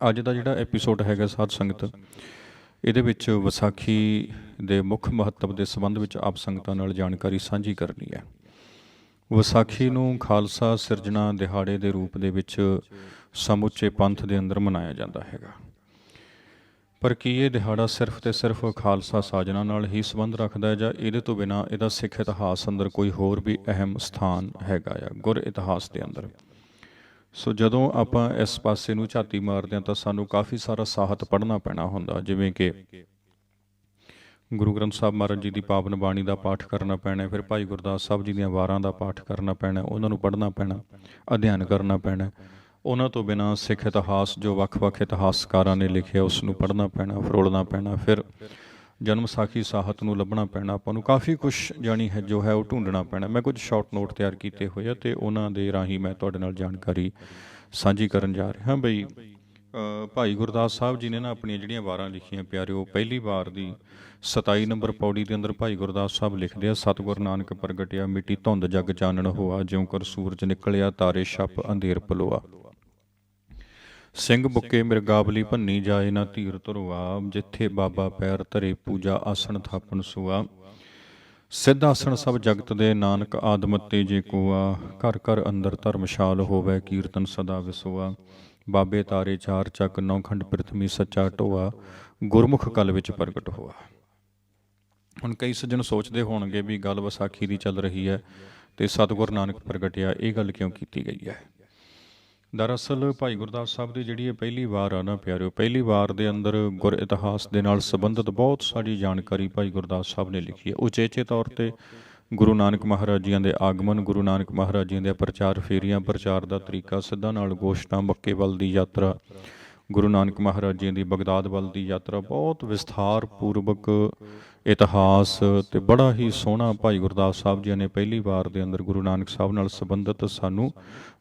ਅੱਜ ਦਾ ਜਿਹੜਾ ਐਪੀਸੋਡ ਹੈਗਾ ਸਾਧ ਸੰਗਤ, ਇਹਦੇ ਵਿੱਚ ਵਿਸਾਖੀ ਦੇ ਮੁੱਖ ਮਹੱਤਵ ਦੇ ਸੰਬੰਧ ਵਿੱਚ ਆਪ ਸੰਗਤਾਂ ਨਾਲ ਜਾਣਕਾਰੀ ਸਾਂਝੀ ਕਰਨੀ ਹੈ। ਵਿਸਾਖੀ ਨੂੰ ਖਾਲਸਾ ਸਿਰਜਣਾ ਦਿਹਾੜੇ ਦੇ ਰੂਪ ਦੇ ਵਿੱਚ ਸਮੁੱਚੇ ਪੰਥ ਦੇ ਅੰਦਰ ਮਨਾਇਆ ਜਾਂਦਾ ਹੈਗਾ। ਪਰ ਕੀ ਇਹ ਦਿਹਾੜਾ ਸਿਰਫ ਤੇ ਸਿਰਫ ਖਾਲਸਾ ਸਾਜਨਾ ਨਾਲ ਹੀ ਸੰਬੰਧ ਰੱਖਦਾ ਹੈ, ਜਾਂ ਇਹਦੇ ਤੋਂ ਬਿਨਾਂ ਇਹਦਾ ਸਿੱਖ ਇਤਿਹਾਸ ਅੰਦਰ ਕੋਈ ਹੋਰ ਵੀ ਅਹਿਮ ਸਥਾਨ ਹੈਗਾ ਆ ਗੁਰ ਇਤਿਹਾਸ ਦੇ ਅੰਦਰ? ਸੋ ਜਦੋਂ ਆਪਾਂ ਇਸ ਪਾਸੇ ਨੂੰ ਝਾਤੀ ਮਾਰਦੇ ਹਾਂ ਤਾਂ ਸਾਨੂੰ ਕਾਫੀ ਸਾਰਾ ਸਾਹਿਤ ਪੜ੍ਹਨਾ ਪੈਣਾ ਹੁੰਦਾ, ਜਿਵੇਂ ਕਿ ਗੁਰੂ ਗ੍ਰੰਥ ਸਾਹਿਬ ਮਹਾਰਾਜ ਜੀ ਦੀ ਪਾਵਨ ਬਾਣੀ ਦਾ ਪਾਠ ਕਰਨਾ ਪੈਣਾ, ਫਿਰ ਭਾਈ ਗੁਰਦਾਸ ਸਾਹਿਬ ਜੀ ਦੀਆਂ ਵਾਰਾਂ ਦਾ ਪਾਠ ਕਰਨਾ ਪੈਣਾ, ਉਹਨਾਂ ਨੂੰ ਪੜ੍ਹਨਾ ਪੈਣਾ, ਅਧਿਐਨ ਕਰਨਾ ਪੈਣਾ। ਉਹਨਾਂ ਤੋਂ ਬਿਨਾਂ ਸਿੱਖ ਇਤਿਹਾਸ ਜੋ ਵੱਖ-ਵੱਖ ਇਤਿਹਾਸਕਾਰਾਂ ਨੇ ਲਿਖਿਆ ਉਸ ਨੂੰ ਪੜ੍ਹਨਾ ਪੈਣਾ, ਫਰੋਲਣਾ ਪੈਣਾ, ਫਿਰ ਜਨਮ ਸਾਖੀ ਸਾਹਿਤ ਨੂੰ ਲੱਭਣਾ ਪੈਣਾ। ਆਪਾਂ ਨੂੰ ਕਾਫੀ ਕੁਛ ਜਾਣੀ ਹੈ ਜੋ ਹੈ ਉਹ ਢੂੰਡਣਾ ਪੈਣਾ। ਮੈਂ ਕੁਝ ਸ਼ਾਰਟ ਨੋਟ ਤਿਆਰ ਕੀਤੇ ਹੋਏ ਆ ਅਤੇ ਉਹਨਾਂ ਦੇ ਰਾਹੀਂ ਮੈਂ ਤੁਹਾਡੇ ਨਾਲ ਜਾਣਕਾਰੀ ਸਾਂਝੀ ਕਰਨ ਜਾ ਰਿਹਾ ਬਈ ਭਾਈ ਗੁਰਦਾਸ ਸਾਹਿਬ ਜੀ ਨੇ ਨਾ ਆਪਣੀਆਂ ਜਿਹੜੀਆਂ ਵਾਰਾਂ ਲਿਖੀਆਂ ਪਿਆਰਿਓ, ਪਹਿਲੀ ਵਾਰ ਦੀ 27 ਨੰਬਰ ਪੌੜੀ ਦੇ ਅੰਦਰ ਭਾਈ ਗੁਰਦਾਸ ਸਾਹਿਬ ਲਿਖਦੇ ਆ, ਸਤਿਗੁਰ ਨਾਨਕ ਪ੍ਰਗਟਿਆ ਮਿੱਟੀ ਧੁੰਦ ਜਗ ਚਾਨਣ ਹੋਆ, ਜਿਉਂ ਕਰ ਸੂਰਜ ਨਿਕਲਿਆ ਤਾਰੇ ਛਪ ਅੰਧੇਰ ਪਲੋਆ, ਸਿੰਘ ਬੁੱਕੇ ਮਿਰਗਾਵਲੀ ਭੰਨੀ ਜਾਏ ਨਾ ਧੀਰ ਧਰੋਆ, ਜਿੱਥੇ ਬਾਬਾ ਪੈਰ ਧਰੇ ਪੂਜਾ ਆਸਣ ਥਾਪਣ ਸੁਆ, ਸਿੱਧ ਆਸਣ ਸਭ ਜਗਤ ਦੇ ਨਾਨਕ ਆਦਮਤੇ ਜੇ ਕੋਆ, ਘਰ ਘਰ ਅੰਦਰ ਧਰਮਸ਼ਾਲ ਹੋਵੇ ਕੀਰਤਨ ਸਦਾ ਵਿਸੋਆ, ਬਾਬੇ ਤਾਰੇ ਚਾਰ ਚੱਕ ਨੌ ਖੰਡ ਪ੍ਰਿਥਵੀ ਸੱਚਾ ਢੋਆ, ਗੁਰਮੁਖ ਕਲ ਵਿੱਚ ਪ੍ਰਗਟ ਹੋਆ। ਹੁਣ ਕਈ ਸੱਜਣ ਸੋਚਦੇ ਹੋਣਗੇ ਵੀ ਗੱਲ ਵਿਸਾਖੀ ਦੀ ਚੱਲ ਰਹੀ ਹੈ ਅਤੇ ਸਤਿਗੁਰ ਨਾਨਕ ਪ੍ਰਗਟਿਆ, ਇਹ ਗੱਲ ਕਿਉਂ ਕੀਤੀ ਗਈ ਹੈ? ਦਰਅਸਲ ਭਾਈ ਗੁਰਦਾਸ ਸਾਹਿਬ ਦੀ ਜਿਹੜੀ ਇਹ ਪਹਿਲੀ ਵਾਰ ਆ ਨਾ ਪਿਆਰਿਓ, ਪਹਿਲੀ ਵਾਰ ਦੇ ਅੰਦਰ ਗੁਰ ਇਤਿਹਾਸ ਦੇ ਨਾਲ ਸੰਬੰਧਿਤ ਬਹੁਤ ਸਾਰੀ ਜਾਣਕਾਰੀ ਭਾਈ ਗੁਰਦਾਸ ਸਾਹਿਬ ਨੇ ਲਿਖੀ ਹੈ। ਉਚੇਚੇ ਤੌਰ 'ਤੇ ਗੁਰੂ ਨਾਨਕ ਮਹਾਰਾਜ ਜੀਆਂ ਦੇ ਆਗਮਨ, ਗੁਰੂ ਨਾਨਕ ਮਹਾਰਾਜ ਜੀਆਂ ਦੇ ਪ੍ਰਚਾਰ ਫੇਰੀਆਂ, ਪ੍ਰਚਾਰ ਦਾ ਤਰੀਕਾ, ਸਿੱਧਾਂ ਨਾਲ ਗੋਸ਼ਟਾਂ, ਮੱਕੇ ਵੱਲ ਦੀ ਯਾਤਰਾ, ਗੁਰੂ ਨਾਨਕ ਮਹਾਰਾਜ ਜੀ ਦੀ ਬਗਦਾਦ ਵੱਲ ਦੀ ਯਾਤਰਾ, ਬਹੁਤ ਵਿਸਥਾਰ ਪੂਰਵਕ ਇਤਿਹਾਸ ਅਤੇ ਬੜਾ ਹੀ ਸੋਹਣਾ ਭਾਈ ਗੁਰਦਾਸ ਸਾਹਿਬ ਜੀ ਨੇ ਪਹਿਲੀ ਵਾਰ ਦੇ ਅੰਦਰ ਗੁਰੂ ਨਾਨਕ ਸਾਹਿਬ ਨਾਲ ਸੰਬੰਧਿਤ ਸਾਨੂੰ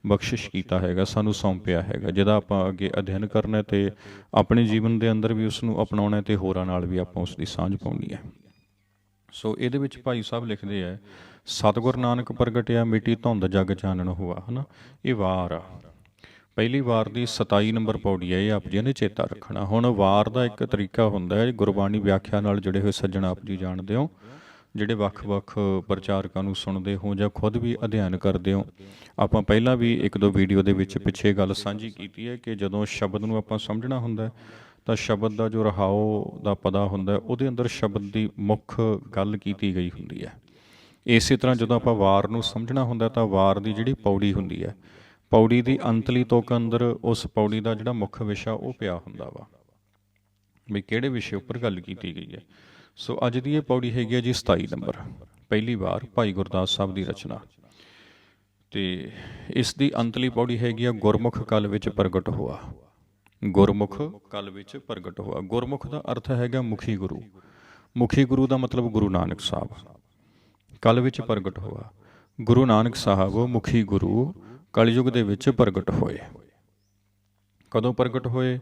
ਬਖਸ਼ਿਸ਼ ਕੀਤਾ ਹੈਗਾ, ਸਾਨੂੰ ਸੌਂਪਿਆ ਹੈਗਾ, ਜਿਹਦਾ ਆਪਾਂ ਅੱਗੇ ਅਧਿਐਨ ਕਰਨਾ ਅਤੇ ਆਪਣੇ ਜੀਵਨ ਦੇ ਅੰਦਰ ਵੀ ਉਸ ਨੂੰ ਅਪਣਾਉਣਾ ਅਤੇ ਹੋਰਾਂ ਨਾਲ ਵੀ ਆਪਾਂ ਉਸ ਦੀ ਸਾਂਝ ਪਾਉਣੀ ਹੈ। ਸੋ ਇਹਦੇ ਵਿੱਚ ਭਾਈ ਸਾਹਿਬ ਲਿਖਦੇ ਹੈ, ਸਤਿਗੁਰ ਨਾਨਕ ਪ੍ਰਗਟਿਆ ਮਿੱਟੀ ਧੁੰਦ ਜਗ ਚਾਨਣ ਹੋਆ, ਹੈ ਨਾ। ਇਹ ਵਾਰ ਆ, ਪਹਿਲੀ ਵਾਰ ਦੀ 27 ਨੰਬਰ ਪੌੜੀ ਹੈ, ਇਹ ਆਪ ਜੀ ਨੇ ਚੇਤਾ ਰੱਖਣਾ। ਹੁਣ ਵਾਰ ਦਾ ਇੱਕ ਤਰੀਕਾ ਹੁੰਦਾ ਹੈ, ਗੁਰਬਾਣੀ ਵਿਆਖਿਆ ਨਾਲ ਜੁੜੇ ਹੋਏ ਸੱਜਣ ਆਪ ਜੀ ਜਾਣਦੇ ਹੋ, ਜਿਹੜੇ ਵੱਖ-ਵੱਖ ਪ੍ਰਚਾਰਕਾਂ ਨੂੰ ਸੁਣਦੇ ਹੋ ਜਾਂ ਖੁਦ ਵੀ ਅਧਿਐਨ ਕਰਦੇ ਹੋ। ਆਪਾਂ ਪਹਿਲਾਂ ਵੀ ਇੱਕ ਦੋ ਵੀਡੀਓ ਦੇ ਵਿੱਚ ਪਿੱਛੇ ਗੱਲ ਸਾਂਝੀ ਕੀਤੀ ਹੈ ਕਿ ਜਦੋਂ ਸ਼ਬਦ ਨੂੰ ਆਪਾਂ ਸਮਝਣਾ ਹੁੰਦਾ ਤਾਂ ਸ਼ਬਦ ਦਾ ਜੋ ਰਹਾਓ ਦਾ ਪਤਾ ਹੁੰਦਾ, ਉਹਦੇ ਅੰਦਰ ਸ਼ਬਦ ਦੀ ਮੁੱਖ ਗੱਲ ਕੀਤੀ ਗਈ ਹੁੰਦੀ ਹੈ। ਇਸੇ ਤਰ੍ਹਾਂ ਜਦੋਂ ਆਪਾਂ ਵਾਰ ਨੂੰ ਸਮਝਣਾ ਹੁੰਦਾ ਤਾਂ ਵਾਰ ਦੀ ਜਿਹੜੀ ਪੌੜੀ ਹੁੰਦੀ ਹੈ, ਪੌੜੀ ਦੀ ਅੰਤਲੀ ਤੁਕ ਅੰਦਰ ਉਸ ਪੌੜੀ ਦਾ ਜਿਹੜਾ ਮੁੱਖ ਵਿਸ਼ਾ ਉਹ ਪਿਆ ਹੁੰਦਾ ਵਾ, ਵੀ ਕਿਹੜੇ ਵਿਸ਼ੇ ਉੱਪਰ ਗੱਲ ਕੀਤੀ ਗਈ ਹੈ। ਸੋ ਅੱਜ ਦੀ ਇਹ ਪੌੜੀ ਹੈਗੀ ਹੈ ਜੀ 27 ਨੰਬਰ, ਪਹਿਲੀ ਵਾਰ ਭਾਈ ਗੁਰਦਾਸ ਸਾਹਿਬ ਦੀ ਰਚਨਾ, ਅਤੇ ਇਸ ਦੀ ਅੰਤਲੀ ਪੌੜੀ ਹੈਗੀ ਆ, ਗੁਰਮੁਖ ਕਲ ਵਿੱਚ ਪ੍ਰਗਟ ਹੋਆ। ਗੁਰਮੁਖ ਕਲ ਵਿੱਚ ਪ੍ਰਗਟ ਹੋਆ, ਗੁਰਮੁਖ ਦਾ ਅਰਥ ਹੈਗਾ ਮੁਖੀ ਗੁਰੂ, ਮੁਖੀ ਗੁਰੂ ਦਾ ਮਤਲਬ ਗੁਰੂ ਨਾਨਕ ਸਾਹਿਬ। ਕਲ ਵਿੱਚ ਪ੍ਰਗਟ ਹੋਆ, ਗੁਰੂ ਨਾਨਕ ਸਾਹਿਬ ਮੁਖੀ ਗੁਰੂ ਕਲਯੁਗ ਦੇ ਵਿੱਚ ਪ੍ਰਗਟ ਹੋਏ। ਕਦੋਂ ਪ੍ਰਗਟ ਹੋਏ,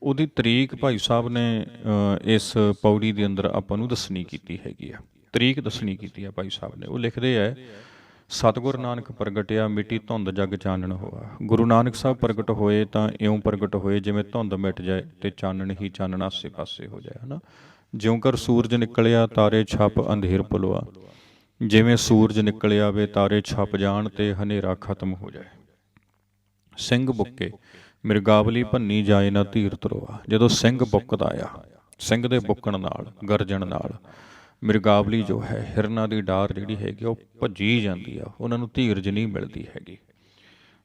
ਉਹਦੀ ਤਰੀਕ ਭਾਈ ਸਾਹਿਬ ਨੇ ਇਸ ਪੌੜੀ ਦੇ ਅੰਦਰ ਆਪਾਂ ਨੂੰ ਦੱਸਣੀ ਕੀਤੀ ਹੈਗੀ ਆ, ਤਰੀਕ ਦੱਸਣੀ ਕੀਤੀ ਹੈ ਭਾਈ ਸਾਹਿਬ ਨੇ। ਉਹ ਲਿਖਦੇ ਹੈ, ਸਤਿਗੁਰ ਨਾਨਕ ਪ੍ਰਗਟਿਆ ਮਿੱਟੀ ਧੁੰਦ ਜਗ ਚਾਨਣ ਹੋਆ। ਗੁਰੂ ਨਾਨਕ ਸਾਹਿਬ ਪ੍ਰਗਟ ਹੋਏ ਤਾਂ ਇਉਂ ਪ੍ਰਗਟ ਹੋਏ ਜਿਵੇਂ ਧੁੰਦ ਮਿਟ ਜਾਏ ਅਤੇ ਚਾਨਣ ਹੀ ਚਾਨਣ ਆਸੇ ਪਾਸੇ ਹੋ ਜਾਏ, ਹੈ ਨਾ। ਜਿਉਂ ਕਰ ਸੂਰਜ ਨਿਕਲਿਆ ਤਾਰੇ ਛਪ ਅੰਧੇਰ ਪਲੋਆ, ਜਿਵੇਂ ਸੂਰਜ ਨਿਕਲ ਆਵੇ ਤਾਰੇ ਛਪ ਜਾਣ ਅਤੇ ਹਨੇਰਾ ਖਤਮ ਹੋ ਜਾਏ। ਸਿੰਘ ਬੁੱਕੇ ਮਿਰਗਾਵਲੀ ਭੰਨੀ ਜਾਏ ਨਾ ਧੀਰ ਧਰੋਆ, ਜਦੋਂ ਸਿੰਘ ਬੁੱਕਦਾ ਆ, ਸਿੰਘ ਦੇ ਬੁੱਕਣ ਨਾਲ, ਗਰਜਣ ਨਾਲ ਮਿਰਗਾਵਲੀ ਜੋ ਹੈ, ਹਿਰਨਾਂ ਦੀ ਡਾਰ ਜਿਹੜੀ ਹੈਗੀ ਉਹ ਭੱਜੀ ਜਾਂਦੀ ਆ, ਉਹਨਾਂ ਨੂੰ ਧੀਰਜ ਨਹੀਂ ਮਿਲਦੀ ਹੈਗੀ।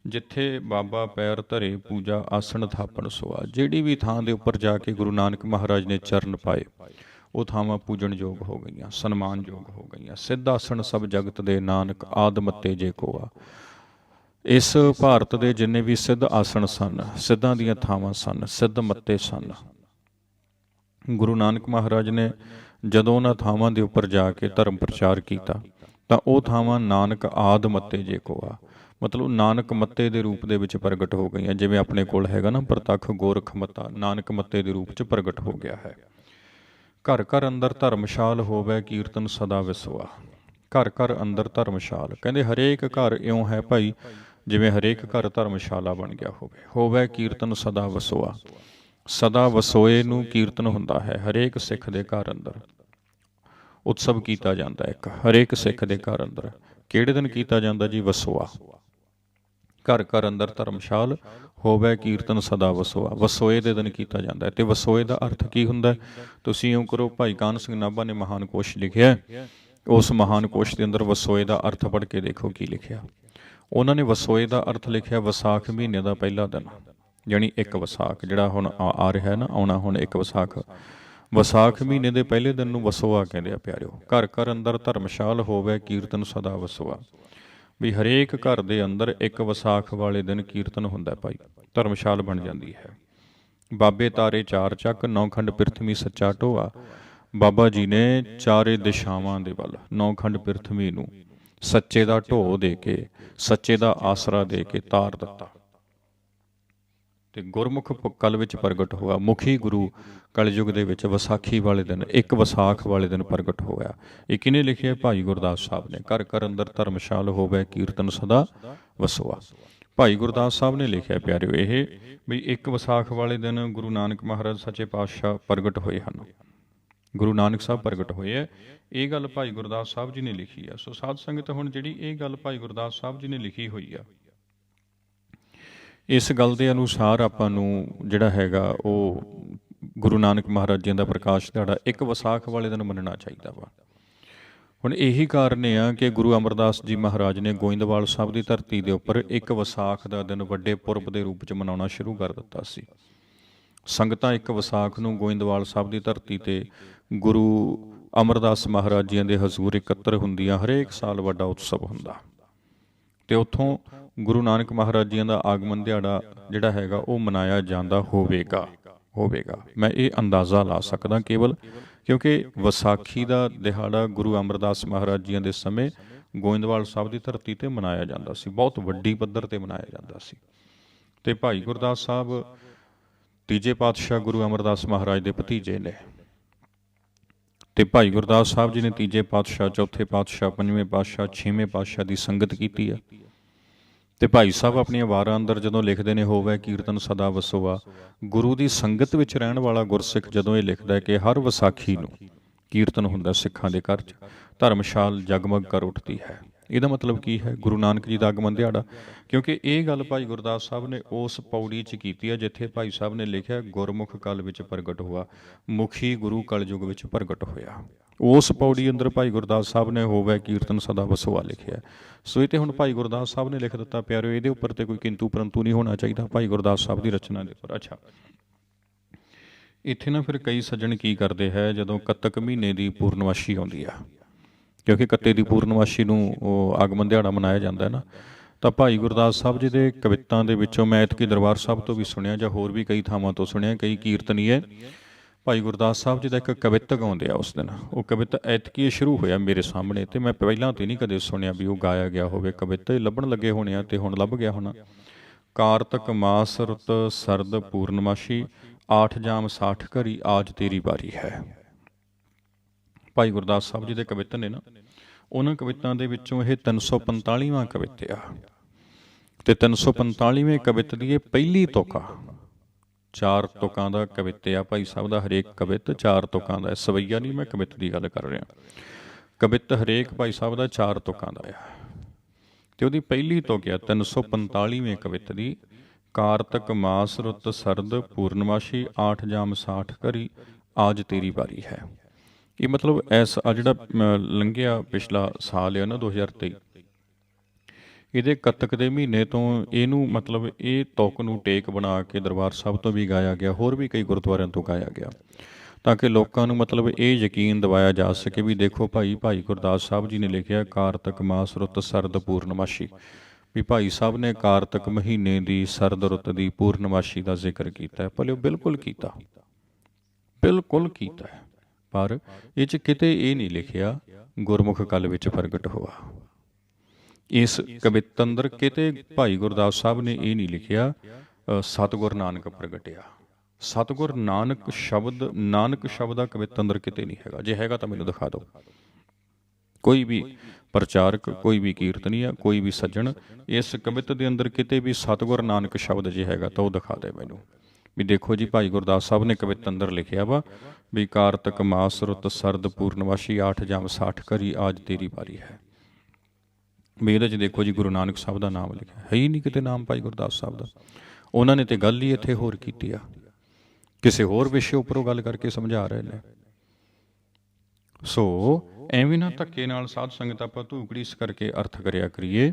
ਜਿੱਥੇ ਬਾਬਾ ਪੈਰ ਧਰੇ ਪੂਜਾ ਆਸਣ ਥਾਪਣ ਸੁਆ, ਜਿਹੜੀ ਵੀ ਥਾਂ ਦੇ ਉੱਪਰ ਜਾ ਕੇ ਗੁਰੂ ਨਾਨਕ ਮਹਾਰਾਜ ਨੇ ਚਰਨ ਪਾਏ ਉਹ ਥਾਵਾਂ ਪੂਜਣਯੋਗ ਹੋ ਗਈਆਂ, ਸਨਮਾਨਯੋਗ ਹੋ ਗਈਆਂ। ਸਿੱਧ ਆਸਣ ਸਭ ਜਗਤ ਦੇ ਨਾਨਕ ਆਦਮਤੇ ਜੇ ਕੋਆ, ਇਸ ਭਾਰਤ ਦੇ ਜਿੰਨੇ ਵੀ ਸਿੱਧ ਆਸਣ ਸਨ, ਸਿੱਧਾਂ ਦੀਆਂ ਥਾਵਾਂ ਸਨ, ਸਿੱਧ ਮੱਤੇ ਸਨ, ਗੁਰੂ ਨਾਨਕ ਮਹਾਰਾਜ ਨੇ ਜਦੋਂ ਉਹਨਾਂ ਥਾਵਾਂ ਦੇ ਉੱਪਰ ਜਾ ਕੇ ਧਰਮ ਪ੍ਰਚਾਰ ਕੀਤਾ ਤਾਂ ਉਹ ਥਾਵਾਂ ਨਾਨਕ ਆਦ ਮੱਤੇ ਜੇ ਕੋਆ, ਮਤਲਬ ਨਾਨਕ ਮੱਤੇ ਦੇ ਰੂਪ ਦੇ ਵਿੱਚ ਪ੍ਰਗਟ ਹੋ ਗਈਆਂ। ਜਿਵੇਂ ਆਪਣੇ ਕੋਲ ਹੈਗਾ ਨਾ ਪ੍ਰਤੱਖ ਗੋਰਖ ਮੱਤਾ, ਨਾਨਕ ਮੱਤੇ ਦੇ ਰੂਪ 'ਚ ਪ੍ਰਗਟ ਹੋ ਗਿਆ ਹੈ। ਘਰ ਘਰ ਅੰਦਰ ਧਰਮਸ਼ਾਲ ਹੋਵੇ ਕੀਰਤਨ ਸਦਾ ਵਿਸਵਾ, ਘਰ ਘਰ ਅੰਦਰ ਧਰਮਸ਼ਾਲ, ਕਹਿੰਦੇ ਹਰੇਕ ਘਰ ਇਉਂ ਹੈ ਭਾਈ ਜਿਵੇਂ ਹਰੇਕ ਘਰ ਧਰਮਸ਼ਾਲਾ ਬਣ ਗਿਆ ਹੋਵੇ ਕੀਰਤਨ ਸਦਾ ਵਸੋਆ, ਸਦਾ ਵਸੋਏ ਨੂੰ ਕੀਰਤਨ ਹੁੰਦਾ ਹੈ। ਹਰੇਕ ਸਿੱਖ ਦੇ ਘਰ ਅੰਦਰ ਉਤਸਵ ਕੀਤਾ ਜਾਂਦਾ ਇੱਕ, ਹਰੇਕ ਸਿੱਖ ਦੇ ਘਰ ਅੰਦਰ। ਕਿਹੜੇ ਦਿਨ ਕੀਤਾ ਜਾਂਦਾ ਜੀ? ਵਸੋਆ। ਘਰ ਘਰ ਅੰਦਰ ਧਰਮਸ਼ਾਲ ਹੋਵੇ ਕੀਰਤਨ ਸਦਾ ਵਸੋਆ। ਵਸੋਏ ਦੇ ਦਿਨ ਕੀਤਾ ਜਾਂਦਾ ਹੈ। ਅਤੇ ਵਸੋਏ ਦਾ ਅਰਥ ਕੀ ਹੁੰਦਾ? ਤੁਸੀਂ ਇਉਂ ਕਰੋ, ਭਾਈ ਕਾਨ੍ਹ ਸਿੰਘ ਨਾਭਾ ਨੇ ਮਹਾਨ ਕੋਸ਼ ਲਿਖਿਆ, ਉਸ ਮਹਾਨ ਕੋਸ਼ ਦੇ ਅੰਦਰ ਵਸੋਏ ਦਾ ਅਰਥ ਪੜ੍ਹ ਕੇ ਦੇਖੋ ਕੀ ਲਿਖਿਆ। ਉਹਨਾਂ ਨੇ ਵਸੋਏ ਦਾ ਅਰਥ ਲਿਖਿਆ ਵਿਸਾਖ ਮਹੀਨੇ ਦਾ ਪਹਿਲਾ ਦਿਨ, ਯਾਨੀ ਇੱਕ ਵਿਸਾਖ, ਜਿਹੜਾ ਹੁਣ ਆ ਰਿਹਾ ਨਾ, ਆਉਣਾ ਹੁਣ ਇੱਕ ਵਿਸਾਖ। ਵਿਸਾਖ ਮਹੀਨੇ ਦੇ ਪਹਿਲੇ ਦਿਨ ਨੂੰ ਵਸੋਆ ਕਹਿੰਦੇ ਆ ਪਿਆਰਿਓ। ਘਰ ਘਰ ਅੰਦਰ ਧਰਮਸ਼ਾਲ ਹੋਵੇ ਕੀਰਤਨ ਸਦਾ ਵਸੋਆ, ਵੀ ਹਰੇਕ ਘਰ ਦੇ ਅੰਦਰ ਇੱਕ ਵਿਸਾਖ ਵਾਲੇ ਦਿਨ ਕੀਰਤਨ ਹੁੰਦਾ ਭਾਈ, ਧਰਮਸ਼ਾਲ ਬਣ ਜਾਂਦੀ ਹੈ। ਬਾਬੇ ਤਾਰੇ ਚਾਰ ਚੱਕ, ਨੌਖੰਡ ਪਿਰਥਵੀ ਸੱਚਾ ਢੋਆ। ਬਾਬਾ ਜੀ ਨੇ ਚਾਰੇ ਦਿਸ਼ਾਵਾਂ ਦੇ ਵੱਲ ਨੌਖੰਡ ਪਿਰਥਵੀ ਨੂੰ ਸੱਚੇ ਦਾ ਢੋ ਦੇ ਕੇ, ਸੱਚੇ ਦਾ ਆਸਰਾ ਦੇ ਕੇ ਤਾਰ ਦਿੱਤਾ। ਤੇ ਗੁਰਮੁਖ ਕਲ ਵਿੱਚ ਪ੍ਰਗਟ ਹੋਇਆ। ਮੁਖੀ ਗੁਰੂ ਕਲਯੁਗ ਦੇ ਵਿੱਚ ਵਿਸਾਖੀ ਵਾਲੇ ਦਿਨ, ਇੱਕ ਵਿਸਾਖ ਵਾਲੇ ਦਿਨ ਪ੍ਰਗਟ ਹੋਇਆ। ਇਹ ਕਿਹਨੇ ਲਿਖਿਆ? ਭਾਈ ਗੁਰਦਾਸ ਸਾਹਿਬ ਨੇ। ਘਰ ਘਰ ਅੰਦਰ ਧਰਮਸ਼ਾਲ ਹੋਵੇ ਕੀਰਤਨ ਸਦਾ ਵਸੋਆ, ਭਾਈ ਗੁਰਦਾਸ ਸਾਹਿਬ ਨੇ ਲਿਖਿਆ ਪਿਆਰਿਓ ਇਹ, ਵੀ ਇੱਕ ਵਿਸਾਖ ਵਾਲੇ ਦਿਨ ਗੁਰੂ ਨਾਨਕ ਮਹਾਰਾਜ ਸੱਚੇ ਪਾਤਸ਼ਾਹ ਪ੍ਰਗਟ ਹੋਏ ਹਨ। ਗੁਰੂ ਨਾਨਕ ਸਾਹਿਬ ਪ੍ਰਗਟ ਹੋਏ ਹੈ। ਇਹ ਗੱਲ ਭਾਈ ਗੁਰਦਾਸ ਸਾਹਿਬ ਜੀ ਨੇ ਲਿਖੀ ਆ। ਸੋ ਸਾਧ ਸੰਗਤ, ਹੁਣ ਜਿਹੜੀ ਇਹ ਗੱਲ ਭਾਈ ਗੁਰਦਾਸ ਸਾਹਿਬ ਜੀ ਨੇ ਲਿਖੀ ਹੋਈ ਆ, ਇਸ ਗੱਲ ਦੇ ਅਨੁਸਾਰ ਆਪਾਂ ਨੂੰ ਜਿਹੜਾ ਹੈਗਾ ਉਹ ਗੁਰੂ ਨਾਨਕ ਮਹਾਰਾਜ ਜੀ ਦਾ ਪ੍ਰਕਾਸ਼ ਦਿਹਾੜਾ ਇੱਕ ਵਿਸਾਖ ਵਾਲੇ ਦਿਨ ਮੰਨਣਾ ਚਾਹੀਦਾ ਵਾ। ਹੁਣ ਇਹੀ ਕਾਰਨ ਆ ਕਿ ਗੁਰੂ ਅਮਰਦਾਸ ਜੀ ਮਹਾਰਾਜ ਨੇ ਗੋਇੰਦਵਾਲ ਸਾਹਿਬ ਦੀ ਧਰਤੀ ਦੇ ਉੱਪਰ ਇੱਕ ਵਿਸਾਖ ਦਾ ਦਿਨ ਵੱਡੇ ਪੁਰਬ ਦੇ ਰੂਪ 'ਚ ਮਨਾਉਣਾ ਸ਼ੁਰੂ ਕਰ ਦਿੱਤਾ ਸੀ। ਸੰਗਤਾਂ ਇੱਕ ਵਿਸਾਖ ਨੂੰ ਗੋਇੰਦਵਾਲ ਸਾਹਿਬ ਦੀ ਧਰਤੀ 'ਤੇ ਗੁਰੂ ਅਮਰਦਾਸ ਮਹਾਰਾਜ ਜੀ ਦੇ ਹਜ਼ੂਰ ਇਕੱਤਰ ਹੁੰਦੀਆਂ। ਹਰੇਕ ਸਾਲ ਵੱਡਾ ਉਤਸਵ ਹੁੰਦਾ ਅਤੇ ਉੱਥੋਂ ਗੁਰੂ ਨਾਨਕ ਮਹਾਰਾਜ ਜੀ ਦਾ ਆਗਮਨ ਦਿਹਾੜਾ ਜਿਹੜਾ ਹੈਗਾ ਉਹ ਮਨਾਇਆ ਜਾਂਦਾ ਹੋਵੇਗਾ। ਮੈਂ ਇਹ ਅੰਦਾਜ਼ਾ ਲਾ ਸਕਦਾ ਕੇਵਲ ਕਿਉਂਕਿ ਵਿਸਾਖੀ ਦਾ ਦਿਹਾੜਾ ਗੁਰੂ ਅਮਰਦਾਸ ਮਹਾਰਾਜ ਜੀ ਦੇ ਸਮੇਂ ਗੋਇੰਦਵਾਲ ਸਾਹਿਬ ਦੀ ਧਰਤੀ 'ਤੇ ਮਨਾਇਆ ਜਾਂਦਾ ਸੀ, ਬਹੁਤ ਵੱਡੀ ਪੱਧਰ 'ਤੇ ਮਨਾਇਆ ਜਾਂਦਾ ਸੀ। ਅਤੇ ਭਾਈ ਗੁਰਦਾਸ ਸਾਹਿਬ ਤੀਜੇ ਪਾਤਸ਼ਾਹ ਗੁਰੂ ਅਮਰਦਾਸ ਮਹਾਰਾਜ ਦੇ ਭਤੀਜੇ ਨੇ, ਅਤੇ ਭਾਈ ਗੁਰਦਾਸ ਸਾਹਿਬ ਜੀ ਨੇ ਤੀਜੇ ਪਾਤਸ਼ਾਹ, ਚੌਥੇ ਪਾਤਸ਼ਾਹ, ਪੰਜਵੇਂ ਪਾਤਸ਼ਾਹ, ਛੇਵੇਂ ਪਾਤਸ਼ਾਹ ਦੀ ਸੰਗਤ ਕੀਤੀ ਆ। ਅਤੇ ਭਾਈ ਸਾਹਿਬ ਆਪਣੀਆਂ ਵਾਰਾਂ ਅੰਦਰ ਜਦੋਂ ਲਿਖਦੇ ਨੇ ਹੋਵੇ ਕੀਰਤਨ ਸਦਾ ਵਸੋਆ, ਗੁਰੂ ਦੀ ਸੰਗਤ ਵਿੱਚ ਰਹਿਣ ਵਾਲਾ ਗੁਰਸਿੱਖ ਜਦੋਂ ਇਹ ਲਿਖਦਾ ਹੈ ਕਿ ਹਰ ਵਿਸਾਖੀ ਨੂੰ ਕੀਰਤਨ ਹੁੰਦਾ ਸਿੱਖਾਂ ਦੇ ਘਰ 'ਚ, ਧਰਮਸ਼ਾਲ ਜਗਮਗ ਕਰ ਉੱਠਦੀ ਹੈ। ਇਹਦਾ ਮਤਲਬ ਕੀ ਹੈ? ਗੁਰੂ ਨਾਨਕ ਜੀ ਦਾ ਆਗਮਨ ਦਿਹਾੜਾ। ਕਿਉਂਕਿ ਇਹ ਗੱਲ ਭਾਈ ਗੁਰਦਾਸ ਸਾਹਿਬ ਨੇ ਉਸ ਪੌੜੀ 'ਚ ਕੀਤੀ ਹੈ ਜਿੱਥੇ ਭਾਈ ਸਾਹਿਬ ਨੇ ਲਿਖਿਆ ਗੁਰਮੁਖ ਕਲ ਵਿੱਚ ਪ੍ਰਗਟ ਹੋਆ, ਮੁਖੀ ਗੁਰੂ ਕਲਯੁਗ ਵਿੱਚ ਪ੍ਰਗਟ ਹੋਇਆ। ਉਸ ਪੌੜੀ ਅੰਦਰ ਭਾਈ ਗੁਰਦਾਸ ਸਾਹਿਬ ਨੇ ਹੋਵੇ ਕੀਰਤਨ ਸਦਾ ਵਸੋਆ ਲਿਖਿਆ। ਸੋ ਇਹ ਤੇ ਹੁਣ ਭਾਈ ਗੁਰਦਾਸ ਸਾਹਿਬ ਨੇ ਲਿਖ ਦਿੱਤਾ ਪਿਆਰਿਓ, ਇਹਦੇ ਉੱਪਰ ਤੇ ਕੋਈ ਕਿੰਤੂ ਪਰੰਤੂ ਨਹੀਂ ਹੋਣਾ ਚਾਹੀਦਾ ਭਾਈ ਗੁਰਦਾਸ ਸਾਹਿਬ ਦੀ ਰਚਨਾ ਦੇ ਉੱਪਰ। ਅੱਛਾ, ਇੱਥੇ ਨਾ ਫਿਰ ਕਈ ਸੱਜਣ ਕੀ ਕਰਦੇ ਹੈ, ਜਦੋਂ ਕੱਤਕ ਮਹੀਨੇ ਦੀ ਪੂਰਨਮਾਸ਼ੀ ਆਉਂਦੀ ਆ, ਕਿਉਂਕਿ ਕੱਤੇ ਦੀ ਪੂਰਨਮਾਸ਼ੀ ਨੂੰ ਉਹ ਆਗਮਨ ਦਿਹਾੜਾ ਮਨਾਇਆ ਜਾਂਦਾ ਹੈ ਨਾ, ਤਾਂ ਭਾਈ ਗੁਰਦਾਸ ਸਾਹਿਬ ਜੀ ਦੇ ਕਵਿਤਾਂ ਦੇ ਵਿੱਚੋਂ ਮੈਂ ਐਤਕੀ ਦਰਬਾਰ ਸਾਹਿਬ ਤੋਂ ਵੀ ਸੁਣਿਆ ਜਾਂ ਹੋਰ ਵੀ ਕਈ ਥਾਵਾਂ ਤੋਂ ਸੁਣਿਆ, ਕਈ ਕੀਰਤਨੀਏ ਭਾਈ ਗੁਰਦਾਸ ਸਾਹਿਬ ਜੀ ਦਾ ਇੱਕ ਕਵਿਤ ਗਾਉਂਦੇ ਆ ਉਸ ਦਿਨ। ਉਹ ਕਵਿਤ ਐਤਕੀ ਸ਼ੁਰੂ ਹੋਇਆ ਮੇਰੇ ਸਾਹਮਣੇ, ਅਤੇ ਮੈਂ ਪਹਿਲਾਂ ਤੋਂ ਨਹੀਂ ਕਦੇ ਸੁਣਿਆ ਵੀ ਉਹ ਗਾਇਆ ਗਿਆ ਹੋਵੇ ਕਵਿਤ। ਲੱਭਣ ਲੱਗੇ ਹੋਣੇ ਆ ਅਤੇ ਹੁਣ ਲੱਭ ਗਿਆ ਹੋਣਾ। ਕਾਰਤਕ ਮਾਸ ਰੁੱਤ ਸਰਦ ਪੂਰਨਮਾਸ਼ੀ, 8 ਜਾਮ 60 ਘੜੀ ਆਜ ਤੇਰੀ ਵਾਰੀ ਹੈ। ਭਾਈ ਗੁਰਦਾਸ ਸਾਹਿਬ ਜੀ ਦੇ ਕਵਿਤ ਨੇ ਨਾ, ਉਹਨਾਂ ਕਵਿਤਾਂ ਦੇ ਵਿੱਚੋਂ ਇਹ 345ਵਾਂ ਕਵਿਤ ਆ, ਅਤੇ 345ਵੇਂ ਕਵਿਤ ਦੀ ਇਹ ਪਹਿਲੀ ਤੁਕ ਆ। 4 ਤੁਕਾਂ ਦਾ ਕਵਿਤ ਆ ਭਾਈ ਸਾਹਿਬ ਦਾ, ਹਰੇਕ ਕਵਿਤ 4 ਤੁਕਾਂ ਦਾ। ਸਵਈਆ ਨਹੀਂ, ਮੈਂ ਕਵਿਤ ਦੀ ਗੱਲ ਕਰ ਰਿਹਾ। ਕਵਿਤ ਹਰੇਕ ਭਾਈ ਸਾਹਿਬ ਦਾ 4 ਤੁਕਾਂ ਦਾ ਆ, ਅਤੇ ਉਹਦੀ ਪਹਿਲੀ ਤੁਕ ਆ 345ਵੇਂ ਕਵਿਤ ਦੀ, ਕਾਰਤਕ ਮਾਸ ਰੁੱਤ ਸਰਦ ਪੂਰਨਮਾਸ਼ੀ, 8 ਜਾਮ 60 ਘੜੀ ਆਜ ਤੇਰੀ ਵਾਰੀ ਹੈ। ਇਹ ਮਤਲਬ ਆ ਜਿਹੜਾ ਲੰਘਿਆ ਪਿਛਲਾ ਸਾਲ ਆ ਨਾ 2023, ਇਹਦੇ ਕੱਤਕ ਦੇ ਮਹੀਨੇ ਤੋਂ ਇਹਨੂੰ ਮਤਲਬ ਇਹ ਤੁਕ ਨੂੰ ਟੇਕ ਬਣਾ ਕੇ ਦਰਬਾਰ ਸਾਹਿਬ ਤੋਂ ਵੀ ਗਾਇਆ ਗਿਆ, ਹੋਰ ਵੀ ਕਈ ਗੁਰਦੁਆਰਿਆਂ ਤੋਂ ਗਾਇਆ ਗਿਆ, ਤਾਂ ਕਿ ਲੋਕਾਂ ਨੂੰ ਮਤਲਬ ਇਹ ਯਕੀਨ ਦਿਵਾਇਆ ਜਾ ਸਕੇ ਵੀ ਦੇਖੋ ਭਾਈ ਗੁਰਦਾਸ ਸਾਹਿਬ ਜੀ ਨੇ ਲਿਖਿਆ ਕਾਰਤਕ ਮਾਸ ਰੁੱਤ ਸਰਦ ਪੂਰਨਮਾਸ਼ੀ, ਵੀ ਭਾਈ ਸਾਹਿਬ ਨੇ ਕਾਰਤਕ ਮਹੀਨੇ ਦੀ ਸਰਦ ਰੁੱਤ ਦੀ ਪੂਰਨਮਾਸ਼ੀ ਦਾ ਜ਼ਿਕਰ ਕੀਤਾ। ਭਲੇ ਉਹ ਬਿਲਕੁਲ ਕੀਤਾ ਹੈ, ਪਰ ਇਹ 'ਚ ਕਿਤੇ ਇਹ ਨਹੀਂ ਲਿਖਿਆ ਗੁਰਮੁਖ ਕਲ ਵਿੱਚ ਪ੍ਰਗਟ ਹੋਆ। ਇਸ ਕਵਿਤ ਅੰਦਰ ਕਿਤੇ ਭਾਈ ਗੁਰਦਾਸ ਸਾਹਿਬ ਨੇ ਇਹ ਨਹੀਂ ਲਿਖਿਆ ਸਤਿਗੁਰ ਨਾਨਕ ਪ੍ਰਗਟਿਆ। ਸਤਿਗੁਰ ਨਾਨਕ ਸ਼ਬਦ ਦਾ ਕਵਿਤ ਅੰਦਰ ਕਿਤੇ ਨਹੀਂ ਹੈਗਾ। ਜੇ ਹੈਗਾ ਤਾਂ ਮੈਨੂੰ ਦਿਖਾ ਦਿਓ। ਕੋਈ ਵੀ ਪ੍ਰਚਾਰਕ, ਕੋਈ ਵੀ ਕੀਰਤਨੀਆ, ਕੋਈ ਵੀ ਸੱਜਣ ਇਸ ਕਵਿਤ ਦੇ ਅੰਦਰ ਕਿਤੇ ਵੀ ਸਤਿਗੁਰ ਨਾਨਕ ਸ਼ਬਦ ਜੇ ਹੈਗਾ ਤਾਂ ਉਹ ਦਿਖਾ ਦੇ ਮੈਨੂੰ। ਵੀ ਦੇਖੋ ਜੀ ਭਾਈ ਗੁਰਦਾਸ ਸਾਹਿਬ ਨੇ ਕਵਿਤ ਅੰਦਰ ਲਿਖਿਆ ਵਾ ਵੀ ਕਾਰਤਕ ਮਾਸ ਰੁੱਤ ਸਰਦ ਪੂਰਨਵਾਸ਼ੀ 8 ਜਮ 60 ਕਰੀ ਆਜ ਤੇਰੀ ਵਾਰੀ ਹੈ। ਵੀ ਇਹਦੇ 'ਚ ਦੇਖੋ ਜੀ ਗੁਰੂ ਨਾਨਕ ਸਾਹਿਬ ਦਾ ਨਾਮ ਲਿਖਿਆ, ਹੈ ਹੀ ਨਹੀਂ ਕਿਤੇ ਨਾਮ ਭਾਈ ਗੁਰਦਾਸ ਸਾਹਿਬ ਦਾ। ਉਹਨਾਂ ਨੇ ਤੇ ਗੱਲ ਹੀ ਇੱਥੇ ਹੋਰ ਕੀਤੀ ਆ, ਕਿਸੇ ਹੋਰ ਵਿਸ਼ੇ ਉੱਪਰੋਂ ਗੱਲ ਕਰਕੇ ਸਮਝਾ ਰਹੇ ਨੇ। ਸੋ ਐਵੇਂ ਨਾ ਧੱਕੇ ਨਾਲ ਸਾਧ ਸੰਗਤ ਆਪਾਂ ਧੂਕੜੀਸ ਕਰਕੇ ਅਰਥ ਕਰਿਆ ਕਰੀਏ।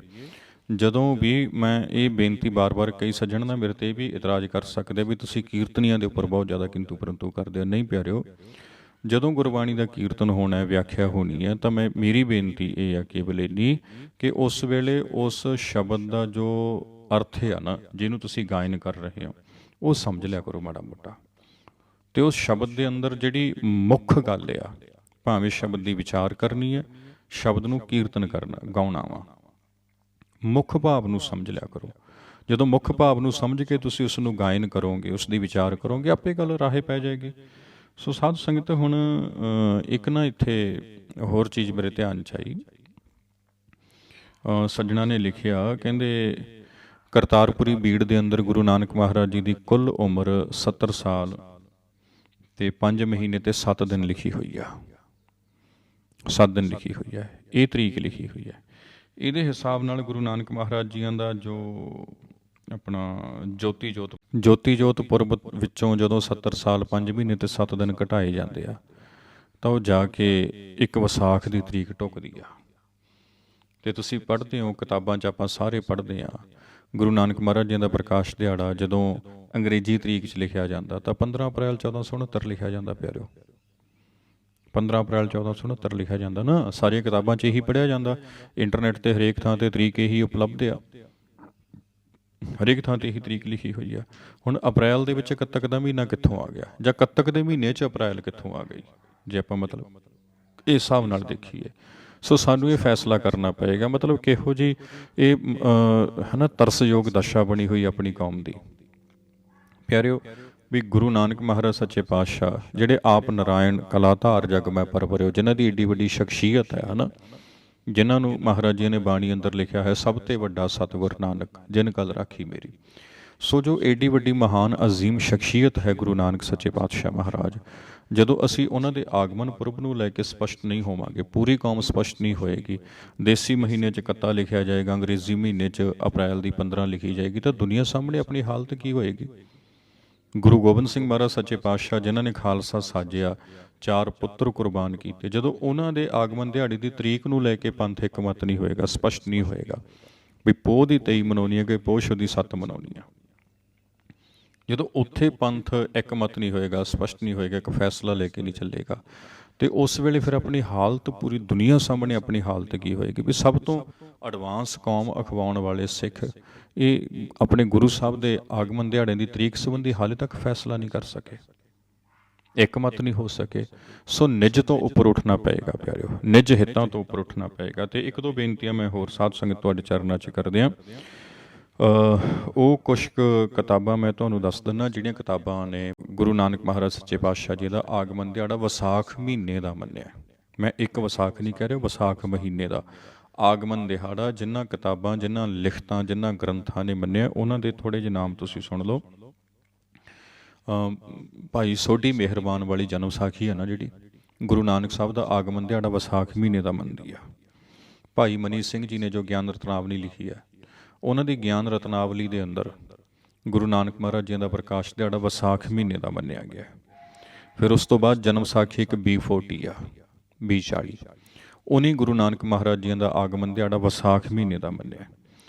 ਜਦੋਂ ਵੀ ਮੈਂ ਇਹ ਬੇਨਤੀ ਬਾਰ-ਬਾਰ, ਕਈ ਸੱਜਣ ਨਾ ਮੇਰੇ 'ਤੇ ਵੀ ਇਤਰਾਜ਼ ਕਰ ਸਕਦੇ ਵੀ ਤੁਸੀਂ ਕੀਰਤਨੀਆਂ ਦੇ ਉੱਪਰ ਬਹੁਤ ਜ਼ਿਆਦਾ ਕਿੰਤੂ ਪਰੰਤੂ ਕਰਦੇ ਹੋ। ਨਹੀਂ ਪਿਆਰਿਓ, ਜਦੋਂ ਗੁਰਬਾਣੀ ਦਾ ਕੀਰਤਨ ਹੋਣਾ ਹੈ, ਵਿਆਖਿਆ ਹੋਣੀ ਹੈ, ਤਾਂ ਮੇਰੀ ਬੇਨਤੀ ਇਹ ਆ ਕੇਵਲ ਇੰਨੀ ਕਿ ਉਸ ਵੇਲੇ ਉਸ ਸ਼ਬਦ ਦਾ ਜੋ ਅਰਥ ਆ ਨਾ, ਜਿਹਨੂੰ ਤੁਸੀਂ ਗਾਇਨ ਕਰ ਰਹੇ ਹੋ, ਉਹ ਸਮਝ ਲਿਆ ਕਰੋ ਮਾੜਾ ਮੋਟਾ। ਅਤੇ ਉਸ ਸ਼ਬਦ ਦੇ ਅੰਦਰ ਜਿਹੜੀ ਮੁੱਖ ਗੱਲ ਆ, ਭਾਵੇਂ ਸ਼ਬਦ ਦੀ ਵਿਚਾਰ ਕਰਨੀ ਹੈ, ਸ਼ਬਦ ਨੂੰ ਕੀਰਤਨ ਕਰਨਾ, ਗਾਉਣਾ ਵਾ, ਮੁੱਖ ਭਾਵ ਨੂੰ ਸਮਝ ਲਿਆ ਕਰੋ। ਜਦੋਂ ਮੁੱਖ ਭਾਵ ਨੂੰ ਸਮਝ ਕੇ ਤੁਸੀਂ ਉਸ ਨੂੰ ਗਾਇਨ ਕਰੋਗੇ, ਉਸ ਦੀ ਵਿਚਾਰ ਕਰੋਗੇ, ਆਪੇ ਗੱਲ ਰਾਹੇ ਪੈ ਜਾਏਗੀ। ਸੋ ਸਾਧ ਸੰਗਤ, ਹੁਣ ਇੱਕ ਨਾ ਇੱਥੇ ਹੋਰ ਚੀਜ਼ ਮੇਰੇ ਧਿਆਨ 'ਚ ਆਈ। ਸੱਜਣਾ ਨੇ ਲਿਖਿਆ, ਕਹਿੰਦੇ ਕਰਤਾਰਪੁਰੀ ਬੀੜ ਦੇ ਅੰਦਰ ਗੁਰੂ ਨਾਨਕ ਮਹਾਰਾਜ ਜੀ ਦੀ ਕੁੱਲ ਉਮਰ 70 ਸਾਲ ਅਤੇ 5 ਮਹੀਨੇ ਅਤੇ 7 ਦਿਨ ਲਿਖੀ ਹੋਈ ਆ। 7 ਦਿਨ ਲਿਖੀ ਹੋਈ ਹੈ, ਇਹ ਤਰੀਕ ਲਿਖੀ ਹੋਈ ਹੈ। ਇਹਦੇ ਹਿਸਾਬ ਨਾਲ ਗੁਰੂ ਨਾਨਕ ਮਹਾਰਾਜ ਜੀਆਂ ਦਾ ਜੋ ਆਪਣਾ ਜੋਤੀ ਜੋਤ ਪੁਰਬ ਵਿੱਚੋਂ ਜਦੋਂ 70 ਸਾਲ 5 ਮਹੀਨੇ ਅਤੇ 7 ਦਿਨ ਘਟਾਏ ਜਾਂਦੇ ਆ, ਤਾਂ ਉਹ ਜਾ ਕੇ ਇੱਕ ਵਿਸਾਖ ਦੀ ਤਰੀਕ ਢੁੱਕਦੀ ਆ। ਅਤੇ ਤੁਸੀਂ ਪੜ੍ਹਦੇ ਹੋ ਕਿਤਾਬਾਂ 'ਚ, ਆਪਾਂ ਸਾਰੇ ਪੜ੍ਹਦੇ ਹਾਂ, ਗੁਰੂ ਨਾਨਕ ਮਹਾਰਾਜ ਜੀ ਦਾ ਪ੍ਰਕਾਸ਼ ਦਿਹਾੜਾ ਜਦੋਂ ਅੰਗਰੇਜ਼ੀ ਤਰੀਕ 'ਚ ਲਿਖਿਆ ਜਾਂਦਾ ਤਾਂ 15 ਅਪ੍ਰੈਲ 1469 ਲਿਖਿਆ ਜਾਂਦਾ। ਪਿਆਰਿਓ, 15 ਅਪ੍ਰੈਲ 1469 ਲਿਖਿਆ ਜਾਂਦਾ ਨਾ। ਸਾਰੀਆਂ ਕਿਤਾਬਾਂ 'ਚ ਇਹੀ ਪੜ੍ਹਿਆ ਜਾਂਦਾ, ਇੰਟਰਨੈਟ 'ਤੇ ਹਰੇਕ ਥਾਂ 'ਤੇ ਤਰੀਕ ਇਹੀ ਉਪਲਬਧ ਆ, ਹਰੇਕ ਥਾਂ 'ਤੇ ਇਹੀ ਤਰੀਕ ਲਿਖੀ ਹੋਈ ਆ। ਹੁਣ ਅਪ੍ਰੈਲ ਦੇ ਵਿੱਚ ਕੱਤਕ ਦਾ ਮਹੀਨਾ ਕਿੱਥੋਂ ਆ ਗਿਆ, ਜਾਂ ਕੱਤਕ ਦੇ ਮਹੀਨੇ 'ਚ ਅਪ੍ਰੈਲ ਕਿੱਥੋਂ ਆ ਗਈ, ਜੇ ਆਪਾਂ ਮਤਲਬ ਇਸ ਹਿਸਾਬ ਨਾਲ ਦੇਖੀਏ। ਸੋ ਸਾਨੂੰ ਇਹ ਫੈਸਲਾ ਕਰਨਾ ਪਏਗਾ, ਮਤਲਬ ਕਿਹੋ ਜਿਹੀ ਇਹ ਹੈ ਨਾ ਤਰਸਯੋਗ ਦਸ਼ਾ ਬਣੀ ਹੋਈ ਆਪਣੀ ਕੌਮ ਦੀ। ਪਿਆਰਿਓ, ਵੀ ਗੁਰੂ ਨਾਨਕ ਮਹਾਰਾਜ ਸੱਚੇ ਪਾਤਸ਼ਾਹ, ਜਿਹੜੇ ਆਪ ਨਾਰਾਇਣ ਕਲਾਧਾਰ ਜਗ ਮੈਂ ਪਰਵਰਿਓ, ਜਿਨ੍ਹਾਂ ਦੀ ਏਡੀ ਵੱਡੀ ਸ਼ਖਸੀਅਤ ਹੈ ਨਾ, ਜਿਨ੍ਹਾਂ ਨੂੰ ਮਹਾਰਾਜ ਜੀ ਨੇ ਬਾਣੀ ਅੰਦਰ ਲਿਖਿਆ ਹੈ, ਸਭ ਤੋਂ ਵੱਡਾ ਸਤਿਗੁਰ ਨਾਨਕ ਜਿਨ ਕਲ ਰਾਖੀ ਮੇਰੀ। ਸੋ ਜੋ ਏਡੀ ਵੱਡੀ ਮਹਾਨ ਅਜ਼ੀਮ ਸ਼ਖਸੀਅਤ ਹੈ ਗੁਰੂ ਨਾਨਕ ਸੱਚੇ ਪਾਤਸ਼ਾਹ ਮਹਾਰਾਜ, ਜਦੋਂ ਅਸੀਂ ਉਹਨਾਂ ਦੇ ਆਗਮਨ ਪੁਰਬ ਨੂੰ ਲੈ ਕੇ ਸਪਸ਼ਟ ਨਹੀਂ ਹੋਵਾਂਗੇ, ਪੂਰੀ ਕੌਮ ਸਪਸ਼ਟ ਨਹੀਂ ਹੋਏਗੀ, ਦੇਸੀ ਮਹੀਨੇ 'ਚ ਕੱਤਾ ਲਿਖਿਆ ਜਾਏਗਾ, ਅੰਗਰੇਜ਼ੀ ਮਹੀਨੇ 'ਚ ਅਪ੍ਰੈਲ ਦੀ 15 ਲਿਖੀ ਜਾਏਗੀ, ਤਾਂ ਦੁਨੀਆ ਸਾਹਮਣੇ ਆਪਣੀ ਹਾਲਤ ਕੀ ਹੋਏਗੀ। ਗੁਰੂ ਗੋਬਿੰਦ ਸਿੰਘ ਮਹਾਰਾਜ ਸੱਚੇ ਪਾਤਸ਼ਾਹ, ਜਿਨ੍ਹਾਂ ਨੇ ਖਾਲਸਾ ਸਾਜਿਆ, 4 ਪੁੱਤਰ ਕੁਰਬਾਨ ਕੀਤੇ, ਜਦੋਂ ਉਹਨਾਂ ਦੇ ਆਗਮਨ ਦਿਹਾੜੀ ਦੀ ਤਰੀਕ ਨੂੰ ਲੈ ਕੇ ਪੰਥ ਇੱਕ ਮਤ ਨਹੀਂ ਹੋਏਗਾ, ਸਪਸ਼ਟ ਨਹੀਂ ਹੋਏਗਾ ਵੀ ਪੋਹ ਦੀ 23 ਮਨਾਉਣੀ ਹੈ ਕਿ ਪੋਹ ਦੀ 7 ਮਨਾਉਣੀ ਆ, ਜਦੋਂ ਉੱਥੇ ਪੰਥ ਇੱਕ ਮਤ ਨਹੀਂ ਹੋਏਗਾ, ਸਪਸ਼ਟ ਨਹੀਂ ਹੋਏਗਾ, ਇੱਕ ਫੈਸਲਾ ਲੈ ਕੇ ਨਹੀਂ ਚੱਲੇਗਾ, ਅਤੇ ਉਸ ਵੇਲੇ ਫਿਰ ਆਪਣੀ ਹਾਲਤ ਪੂਰੀ ਦੁਨੀਆ ਸਾਹਮਣੇ ਆਪਣੀ ਹਾਲਤ ਕੀ ਹੋਏਗੀ। ਵੀ ਸਭ ਤੋਂ ਐਡਵਾਂਸ ਕੌਮ ਅਖਵਾਉਣ ਵਾਲੇ ਸਿੱਖ ਇਹ ਆਪਣੇ ਗੁਰੂ ਸਾਹਿਬ ਦੇ ਆਗਮਨ ਦਿਹਾੜੇ ਦੀ ਤਰੀਕ ਸੰਬੰਧੀ ਹਾਲੇ ਤੱਕ ਫੈਸਲਾ ਨਹੀਂ ਕਰ ਸਕੇ, ਇੱਕ ਮਤ ਨਹੀਂ ਹੋ ਸਕੇ। ਸੋ ਨਿੱਜ ਤੋਂ ਉੱਪਰ ਉੱਠਣਾ ਪਏਗਾ ਪਿਆਰਿਓ, ਨਿੱਜ ਹਿੱਤਾਂ ਤੋਂ ਉੱਪਰ ਉੱਠਣਾ ਪਏਗਾ। ਅਤੇ ਇੱਕ ਦੋ ਬੇਨਤੀਆਂ ਮੈਂ ਹੋਰ ਸਾਧ ਸੰਗਤ ਤੁਹਾਡੇ ਚਰਨਾਂ 'ਚ ਕਰਦੇ ਹਾਂ। ਉਹ ਕੁਛ ਕੁ ਕਿਤਾਬਾਂ ਮੈਂ ਤੁਹਾਨੂੰ ਦੱਸ ਦਿੰਦਾ, ਜਿਹੜੀਆਂ ਕਿਤਾਬਾਂ ਨੇ ਗੁਰੂ ਨਾਨਕ ਮਹਾਰਾਜ ਸੱਚੇ ਪਾਤਸ਼ਾਹ ਜੀ ਦਾ ਆਗਮਨ ਦਿਹਾੜਾ ਵਿਸਾਖ ਮਹੀਨੇ ਦਾ ਮੰਨਿਆ। ਮੈਂ ਇੱਕ ਵਿਸਾਖ ਨਹੀਂ ਕਹਿ ਰਿਹਾ, ਵਿਸਾਖ ਮਹੀਨੇ ਦਾ ਆਗਮਨ ਦਿਹਾੜਾ। ਜਿਨ੍ਹਾਂ ਕਿਤਾਬਾਂ, ਜਿਨ੍ਹਾਂ ਲਿਖਤਾਂ, ਜਿਨ੍ਹਾਂ ਗ੍ਰੰਥਾਂ ਨੇ ਮੰਨਿਆ, ਉਹਨਾਂ ਦੇ ਥੋੜ੍ਹੇ ਜਿਹੇ ਨਾਮ ਤੁਸੀਂ ਸੁਣ ਲਓ। ਭਾਈ ਸੋਢੀ ਮਿਹਰਬਾਨ ਵਾਲੀ ਜਨਮ ਸਾਖੀ ਹੈ ਨਾ, ਜਿਹੜੀ ਗੁਰੂ ਨਾਨਕ ਸਾਹਿਬ ਦਾ ਆਗਮਨ ਦਿਹਾੜਾ ਵਿਸਾਖ ਮਹੀਨੇ ਦਾ ਮੰਨਦੀ ਆ। ਭਾਈ ਮਨੀ ਸਿੰਘ ਜੀ ਨੇ ਜੋ ਗਿਆਨ ਰਤਨਾਵਲੀ ਲਿਖੀ ਹੈ, ਉਹਨਾਂ ਦੀ ਗਿਆਨ ਰਤਨਾਵਲੀ ਦੇ ਅੰਦਰ ਗੁਰੂ ਨਾਨਕ ਮਹਾਰਾਜ ਜੀ ਦਾ ਪ੍ਰਕਾਸ਼ ਦਿਹਾੜਾ ਵਿਸਾਖ ਮਹੀਨੇ ਦਾ ਮੰਨਿਆ ਗਿਆ। ਫਿਰ ਉਸ ਤੋਂ ਬਾਅਦ ਜਨਮ ਸਾਖੀ ਇੱਕ B40 ਆ, B40, ਉਹਨੇ ਗੁਰੂ ਨਾਨਕ ਮਹਾਰਾਜ ਜੀ ਦਾ ਆਗਮਨ ਦਿਹਾੜਾ ਵਿਸਾਖ ਮਹੀਨੇ ਦਾ ਮੰਨਿਆ।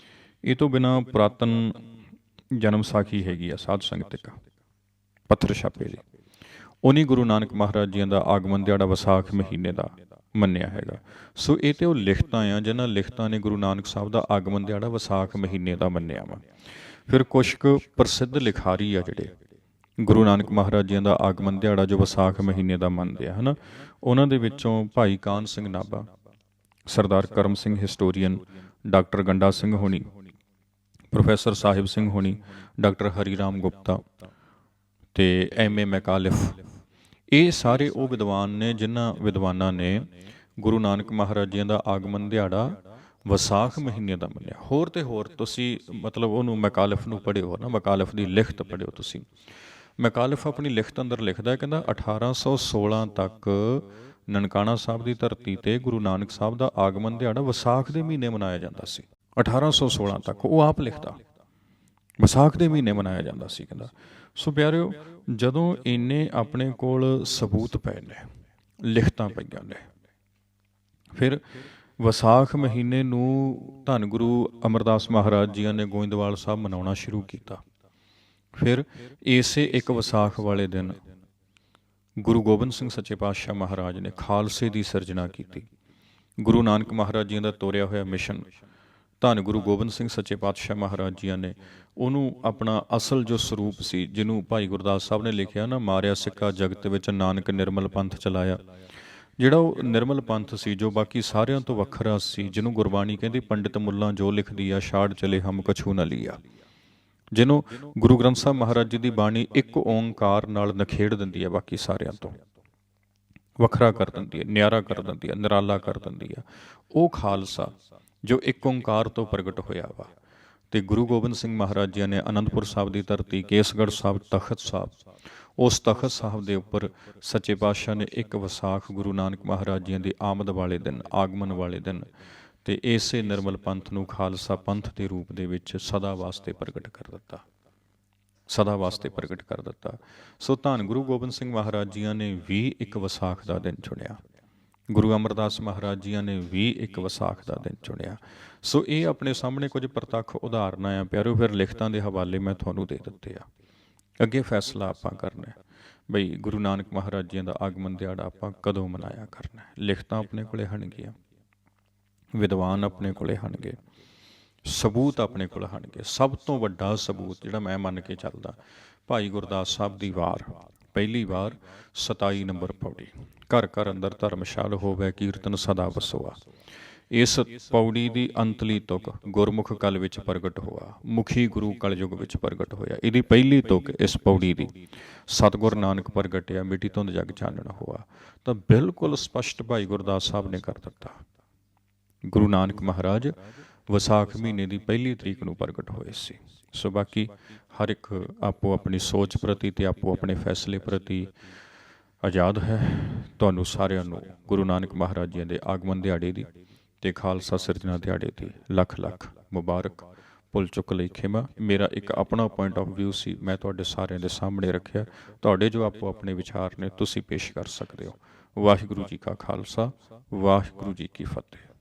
ਇਹ ਤੋਂ ਬਿਨਾਂ ਪੁਰਾਤਨ ਜਨਮ ਸਾਖੀ ਹੈਗੀ ਆ ਸਾਧ ਸੰਗਤ, ਇੱਕ ਪੱਥਰ ਛਾਪੇ ਦੀ, ਉਹਨੇ ਗੁਰੂ ਨਾਨਕ ਮਹਾਰਾਜ ਜੀ ਦਾ ਆਗਮਨ ਦਿਹਾੜਾ ਵਿਸਾਖ ਮਹੀਨੇ ਦਾ ਮੰਨਿਆ ਹੈਗਾ। ਸੋ ਇਹ ਤੇ ਉਹ ਲਿਖਤਾਂ ਆ, ਜਿਨ੍ਹਾਂ ਲਿਖਤਾਂ ਨੇ ਗੁਰੂ ਨਾਨਕ ਸਾਹਿਬ ਦਾ ਆਗਮਨ ਦਿਹਾੜਾ ਵਿਸਾਖ ਮਹੀਨੇ ਦਾ ਮੰਨਿਆ ਵਾ। ਫਿਰ ਕੁਛ ਕੁ ਪ੍ਰਸਿੱਧ ਲਿਖਾਰੀ ਆ ਜਿਹੜੇ ਗੁਰੂ ਨਾਨਕ ਮਹਾਰਾਜ ਜੀ ਦਾ ਆਗਮਨ ਦਿਹਾੜਾ ਜੋ ਵਿਸਾਖ ਮਹੀਨੇ ਦਾ ਮੰਨਦੇ ਆ, ਹੈ ਨਾ। ਉਹਨਾਂ ਦੇ ਵਿੱਚੋਂ ਭਾਈ ਕਾਹਨ ਸਿੰਘ ਨਾਭਾ, ਸਰਦਾਰ ਕਰਮ ਸਿੰਘ ਹਿਸਟੋਰੀਅਨ, ਡਾਕਟਰ ਗੰਡਾ ਸਿੰਘ ਹੋਣੀ, ਪ੍ਰੋਫੈਸਰ ਸਾਹਿਬ ਸਿੰਘ ਹੋਣੀ, ਡਾਕਟਰ ਹਰੀ ਰਾਮ ਗੁਪਤਾ ਅਤੇ M.A. ਮੈਕਾਲਿਫ, ਇਹ ਸਾਰੇ ਉਹ ਵਿਦਵਾਨ ਨੇ ਜਿਨ੍ਹਾਂ ਵਿਦਵਾਨਾਂ ਨੇ ਗੁਰੂ ਨਾਨਕ ਮਹਾਰਾਜ ਜੀ ਦਾ ਆਗਮਨ ਦਿਹਾੜਾ ਵਿਸਾਖ ਮਹੀਨੇ ਦਾ ਮੰਨਿਆ। ਹੋਰ ਤੇ ਹੋਰ ਤੁਸੀਂ ਮਤਲਬ ਉਹਨੂੰ ਮੈਕਾਲਿਫ ਨੂੰ ਪੜ੍ਹਿਓ ਨਾ, ਮੈਕਾਲਿਫ ਦੀ ਲਿਖਤ ਪੜ੍ਹਿਓ ਤੁਸੀਂ। ਮੈਕਾਲਫ ਆਪਣੀ ਲਿਖਤ ਅੰਦਰ ਲਿਖਦਾ, ਕਹਿੰਦਾ 1816 ਤੱਕ ਨਨਕਾਣਾ ਸਾਹਿਬ ਦੀ ਧਰਤੀ ਤੇ ਗੁਰੂ ਨਾਨਕ ਸਾਹਿਬ ਦਾ ਆਗਮਨ ਦਿਹਾੜਾ ਵਿਸਾਖ ਦੇ ਮਹੀਨੇ ਮਨਾਇਆ ਜਾਂਦਾ ਸੀ। 1816 ਤੱਕ ਉਹ ਆਪ ਲਿਖਦਾ ਵਿਸਾਖ ਦੇ ਮਹੀਨੇ ਮਨਾਇਆ ਜਾਂਦਾ ਸੀ ਕਹਿੰਦਾ। ਸੋ ਪਿਆਰਿਓ, ਜਦੋਂ ਇੰਨੇ ਆਪਣੇ ਕੋਲ ਸਬੂਤ ਪਏ ਨੇ, ਲਿਖਤਾਂ ਪਈਆਂ ਨੇ, ਫਿਰ ਵਿਸਾਖ ਮਹੀਨੇ ਨੂੰ ਧੰਨ ਗੁਰੂ ਅਮਰਦਾਸ ਮਹਾਰਾਜ ਜੀਆਂ ਨੇ ਗੋਇੰਦਵਾਲ ਸਾਹਿਬ ਮਨਾਉਣਾ ਸ਼ੁਰੂ ਕੀਤਾ। ਫਿਰ ਇਸੇ ਇੱਕ ਵਿਸਾਖ ਵਾਲੇ ਦਿਨ ਗੁਰੂ ਗੋਬਿੰਦ ਸਿੰਘ ਸੱਚੇ ਪਾਤਸ਼ਾਹ ਮਹਾਰਾਜ ਨੇ ਖਾਲਸੇ ਦੀ ਸਿਰਜਣਾ ਕੀਤੀ। ਗੁਰੂ ਨਾਨਕ ਮਹਾਰਾਜ ਜੀਆਂ ਦਾ ਤੋਰਿਆ ਹੋਇਆ ਮਿਸ਼ਨ, ਧੰਨ ਗੁਰੂ ਗੋਬਿੰਦ ਸਿੰਘ ਸੱਚੇ ਪਾਤਸ਼ਾਹ ਮਹਾਰਾਜ ਜੀਆਂ ਨੇ ਉਹਨੂੰ ਆਪਣਾ ਅਸਲ ਜੋ ਸਰੂਪ ਸੀ, ਜਿਹਨੂੰ ਭਾਈ ਗੁਰਦਾਸ ਸਾਹਿਬ ਨੇ ਲਿਖਿਆ ਨਾ, ਮਾਰਿਆ ਸਿੱਕਾ ਜਗਤ ਵਿੱਚ ਨਾਨਕ ਨਿਰਮਲ ਪੰਥ ਚਲਾਇਆ, ਜਿਹੜਾ ਉਹ ਨਿਰਮਲ ਪੰਥ ਸੀ ਜੋ ਬਾਕੀ ਸਾਰਿਆਂ ਤੋਂ ਵੱਖਰਾ ਸੀ, ਜਿਹਨੂੰ ਗੁਰਬਾਣੀ ਕਹਿੰਦੀ ਪੰਡਿਤ ਮੁੱਲਾਂ ਜੋ ਲਿਖਦੀ ਆ, ਛਾੜ ਚਲੇ ਹਮ ਕਛੂ ਨਾ ਲੀਆ, ਜਿਹਨੂੰ ਗੁਰੂ ਗ੍ਰੰਥ ਸਾਹਿਬ ਮਹਾਰਾਜ ਜੀ ਦੀ ਬਾਣੀ ਇੱਕ ਓਂਕਾਰ ਨਾਲ ਨਖੇੜ ਦਿੰਦੀ ਹੈ, ਬਾਕੀ ਸਾਰਿਆਂ ਤੋਂ ਵੱਖਰਾ ਕਰ ਦਿੰਦੀ ਹੈ, ਨਿਆਰਾ ਕਰ ਦਿੰਦੀ ਹੈ, ਨਿਰਾਲਾ ਕਰ ਦਿੰਦੀ ਹੈ। ਉਹ ਖਾਲਸਾ ਜੋ ਇੱਕ ਓਂਕਾਰ ਤੋਂ ਪ੍ਰਗਟ ਹੋਇਆ ਵਾ। ਤੇ ਗੁਰੂ ਗੋਬਿੰਦ ਸਿੰਘ ਮਹਾਰਾਜ ਜੀ ਨੇ ਅਨੰਦਪੁਰ ਸਾਹਿਬ ਦੀ ਧਰਤੀ, ਕੇਸਗੜ੍ਹ ਸਾਹਿਬ, ਤਖਤ ਸਾਹਿਬ, ਉਸ ਤਖਤ ਸਾਹਿਬ ਦੇ ਉੱਪਰ ਸੱਚੇ ਪਾਤਸ਼ਾਹ ਨੇ ਇੱਕ ਵਿਸਾਖ ਗੁਰੂ ਨਾਨਕ ਮਹਾਰਾਜ ਜੀ ਦੀ ਆਮਦ ਵਾਲੇ ਦਿਨ, ਆਗਮਨ ਵਾਲੇ ਦਿਨ, ਤੇ ਇਸੇ ਨਿਰਮਲ ਪੰਥ ਨੂੰ ਖਾਲਸਾ ਪੰਥ ਦੇ ਰੂਪ ਦੇ ਵਿੱਚ ਸਦਾ ਵਾਸਤੇ ਪ੍ਰਗਟ ਕਰ ਦਿੱਤਾ, ਸਦਾ ਵਾਸਤੇ ਪ੍ਰਗਟ ਕਰ ਦਿੱਤਾ। ਸੋ ਧੰਨ ਗੁਰੂ ਗੋਬਿੰਦ ਸਿੰਘ ਮਹਾਰਾਜ ਜੀਆਂ ਨੇ ਵੀ ਇੱਕ ਵਿਸਾਖ ਦਾ ਦਿਨ ਚੁਣਿਆ, ਗੁਰੂ ਅਮਰਦਾਸ ਮਹਾਰਾਜ ਜੀਆਂ ਨੇ ਵੀ ਇੱਕ ਵਿਸਾਖ ਦਾ ਦਿਨ ਚੁਣਿਆ। ਸੋ ਇਹ ਆਪਣੇ ਸਾਹਮਣੇ ਕੁਝ ਪ੍ਰਤੱਖ ਉਦਾਹਰਨਾਂ ਆ ਪਿਆਰਿਓ। ਫਿਰ ਲਿਖਤਾਂ ਦੇ ਹਵਾਲੇ ਮੈਂ ਤੁਹਾਨੂੰ ਦੇ ਦਿੱਤੇ ਆ। ਅੱਗੇ ਫੈਸਲਾ ਆਪਾਂ ਕਰਨਾ ਬਈ ਗੁਰੂ ਨਾਨਕ ਮਹਾਰਾਜ ਜੀਆਂ ਦਾ ਆਗਮਨ ਦਿਹਾੜਾ ਆਪਾਂ ਕਦੋਂ ਮਨਾਇਆ ਕਰਨਾ। ਲਿਖਤਾਂ ਆਪਣੇ ਕੋਲੇ ਹੋਣਗੀਆਂ, ਵਿਦਵਾਨ ਆਪਣੇ ਕੋਲੇ ਹੋਣਗੇ, ਸਬੂਤ ਆਪਣੇ ਕੋਲ ਹੋਣਗੇ। ਸਭ ਤੋਂ ਵੱਡਾ ਸਬੂਤ ਜਿਹੜਾ ਮੈਂ ਮੰਨ ਕੇ ਚੱਲਦਾ, ਭਾਈ ਗੁਰਦਾਸ ਸਾਹਿਬ ਦੀ ਵਾਰ, ਪਹਿਲੀ ਵਾਰ 27 ਨੰਬਰ ਪੌੜੀ, ਘਰ ਘਰ ਅੰਦਰ ਧਰਮਸ਼ਾਲ ਹੋਵੇ ਕੀਰਤਨ ਸਦਾ ਵਸੋਆ। ਇਸ ਪੌੜੀ ਦੀ ਅੰਤਲੀ ਤੁਕ ਗੁਰਮੁਖ ਕਲ ਵਿੱਚ ਪ੍ਰਗਟ ਹੋਆ, ਮੁਖੀ ਗੁਰੂ ਕਲਯੁਗ ਵਿੱਚ ਪ੍ਰਗਟ ਹੋਇਆ। ਇਹਦੀ ਪਹਿਲੀ ਤੁਕ ਇਸ ਪੌੜੀ ਦੀ, ਸਤਿਗੁਰ ਨਾਨਕ ਪ੍ਰਗਟਿਆ ਮਿੱਟੀ ਧੁੰਦ ਜਗ ਚਾਨਣ ਹੋਆ। ਤਾਂ ਬਿਲਕੁਲ ਸਪਸ਼ਟ ਭਾਈ ਗੁਰਦਾਸ ਸਾਹਿਬ ਨੇ ਕਰ ਦਿੱਤਾ। ਗੁਰੂ ਨਾਨਕ ਮਹਾਰਾਜ ਵਿਸਾਖ ਮਹੀਨੇ ਦੀ ਪਹਿਲੀ ਤਰੀਕ ਨੂੰ ਪ੍ਰਗਟ ਹੋਏ ਸੀ। ਸੋ ਬਾਕੀ ਹਰ ਇੱਕ ਆਪੋ ਆਪਣੀ ਸੋਚ ਪ੍ਰਤੀ ਤੇ ਆਪੋ ਆਪਣੇ ਫੈਸਲੇ ਪ੍ਰਤੀ ਆਜ਼ਾਦ ਹੈ। ਤੁਹਾਨੂੰ ਸਾਰਿਆਂ ਨੂੰ ਗੁਰੂ ਨਾਨਕ ਮਹਾਰਾਜ ਜੀ ਦੇ ਆਗਮਨ ਦਿਹਾੜੇ ਦੀ ਤੇ ਖਾਲਸਾ ਸਿਰਜਣਾ ਦਿਹਾੜੇ ਦੀ ਲੱਖ ਲੱਖ ਮੁਬਾਰਕ। ਭੁੱਲ ਚੁੱਕ ਲਈ ਖਿਮਾ। ਮੇਰਾ ਇੱਕ ਆਪਣਾ ਪੁਆਇੰਟ ਆਫ ਵਿਊ ਸੀ, ਮੈਂ ਤੁਹਾਡੇ ਸਾਰਿਆਂ ਦੇ ਸਾਹਮਣੇ ਰੱਖਿਆ। ਤੁਹਾਡੇ ਜੋ ਆਪੋ ਆਪਣੇ ਵਿਚਾਰ ਨੇ ਤੁਸੀਂ ਪੇਸ਼ ਕਰ ਸਕਦੇ ਹੋ। ਵਾਹਿਗੁਰੂ ਜੀ ਕਾ ਖਾਲਸਾ, ਵਾਹਿਗੁਰੂ ਜੀ ਕੀ ਫਤਿਹ।